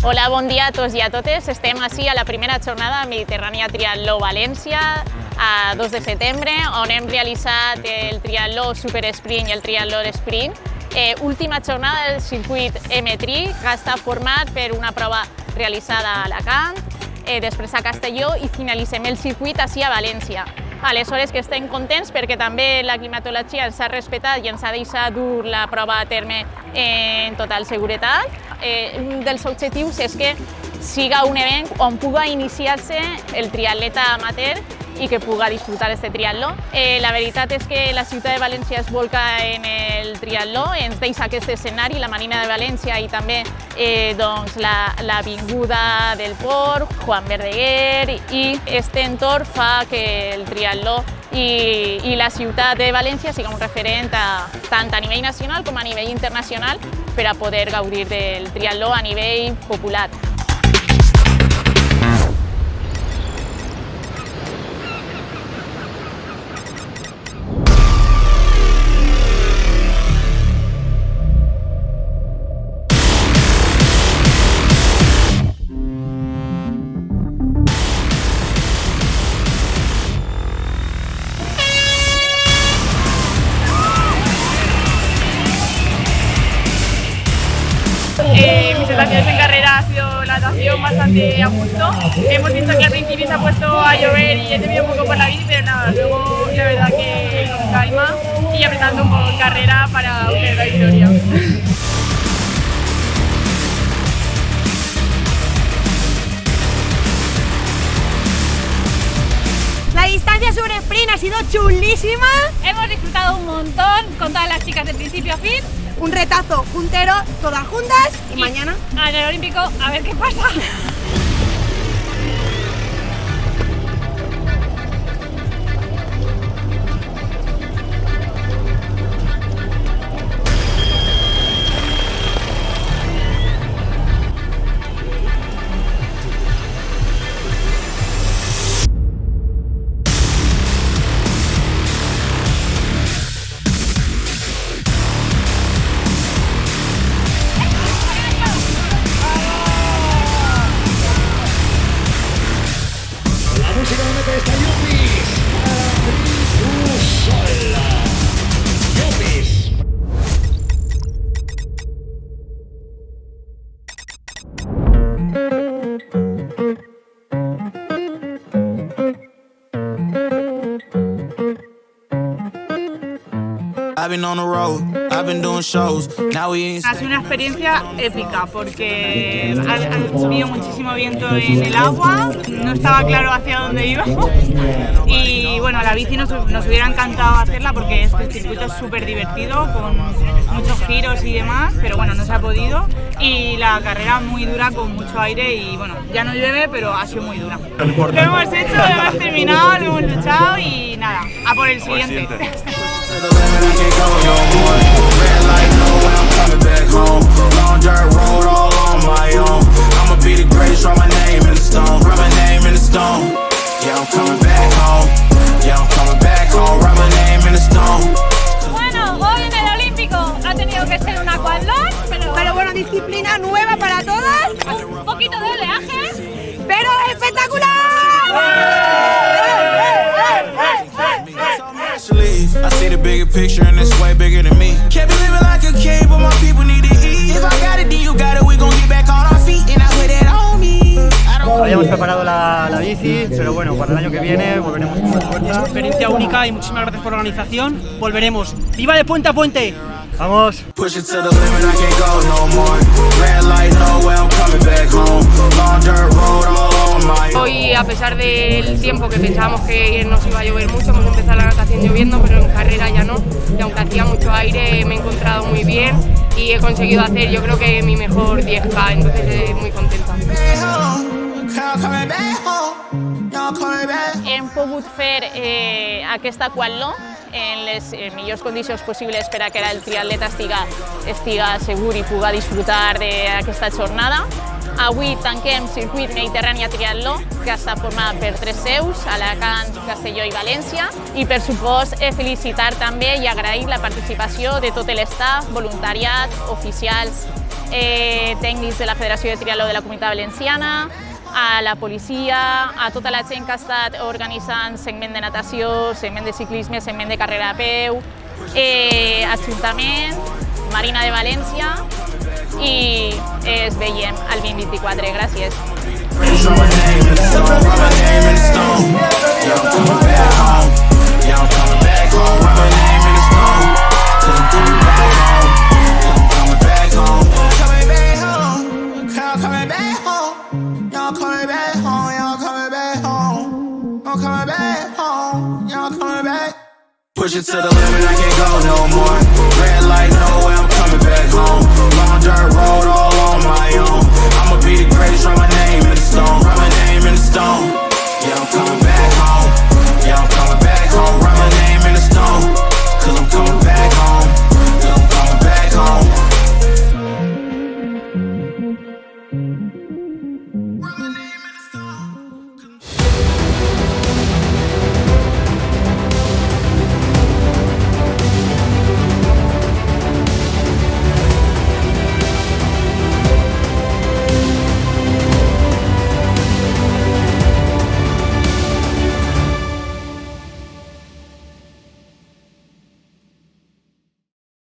Hola, bon dia a tots i a totes. Estem així a la primera jornada Mediterrània Triatló València, a 2 de setembre, on hem realitzat el triatló Super Sprint i el triatló Sprint. Última jornada del circuit M3, que està format per una prova realitzada a Alacant, després a Castelló i finalitzem el circuit així a València. Aleshores que estem contents perquè també la climatologia ens ha respetat i ens ha deixat dur la prova a terme en total seguretat. Un dels objectius és que siga un event on puga iniciar-se el triatleta amateur i que puga disfrutar d'aquest triatló. La veritat és que la ciutat de València es volca en el triatló, ens deixa aquest escenari, la Marina de València i també l'avinguda del Port, Juan Verdaguer, i aquest entorn fa que el triatló i la ciutat de València siga un referent tant a nivell nacional com a nivell internacional per a poder gaudir del triatló a nivell popular. Mis sensaciones en carrera ha sido la natación bastante a gusto. Hemos visto que al principio se ha puesto a llover y he temido un poco por la bici, pero nada, luego la verdad que con calma y apretando un poco en carrera para obtener la victoria. La distancia sobre sprint ha sido chulísima. Hemos disfrutado un montón con todas las chicas de principio a fin. Un retazo juntero, todas juntas y mañana en el Olímpico a ver qué pasa. Ha sido una experiencia épica porque ha subido muchísimo viento en el agua, no estaba claro hacia dónde íbamos y bueno, la bici nos hubiera encantado hacerla porque este circuito es súper divertido con muchos giros y demás, pero bueno, no se ha podido y la carrera muy dura con mucho aire y bueno, ya no llueve pero ha sido muy dura. Lo hemos hecho, lo hemos terminado, lo hemos luchado y nada, a por el siguiente. Bueno, hoy en el Olímpico ha tenido que ser un aquatlón, pero bueno, disciplina nueva para todas. un poquito de oleaje, pero espectacular. I see the bigger picture and it's way bigger than me. Can't be living like a king, but my people need to eat. If I got it, then you got it. We gon' get back on our feet and I put that on me. Habíamos preparado la bici, pero bueno, para el año que viene volveremos con más fuerza. Experiencia única y muchísimas gracias por la organización. Volveremos. ¡Viva de puente a puente! ¡Vamos! Push it to the limit, I can't go no more. Red light, no way, I'm coming back home. Long dirt road, all on my own. Hoy, a pesar del tiempo que pensábamos que nos iba a llover mucho, hemos empezado la natación lloviendo, pero en carrera ya no. Y aunque hacía mucho aire, me he encontrado muy bien y he conseguido hacer, yo creo que mi mejor 10K, entonces muy contenta. Hem pogut fer aquest aquatló en les millors condicions possibles per a que el triatleta estiga segur i puga disfrutar d'aquesta jornada. Avui tanquem circuit Mediterrània Triatló, que està format per 3 seus, Alacant, Castelló i València, i per supost felicitar també i agrair la participació de tot l'estaf, voluntariat, oficials tècnics de la Federació de Triatló de la Comunitat Valenciana, a la policia, a tota la gent que ha estat organitzant segment de natació, segment de ciclisme, segment de carrera a peu, Ajuntament, Marina de València, i es veiem el 2024. Gràcies. Push it to the limit, I can't go no more. Red light, no way, I'm coming back.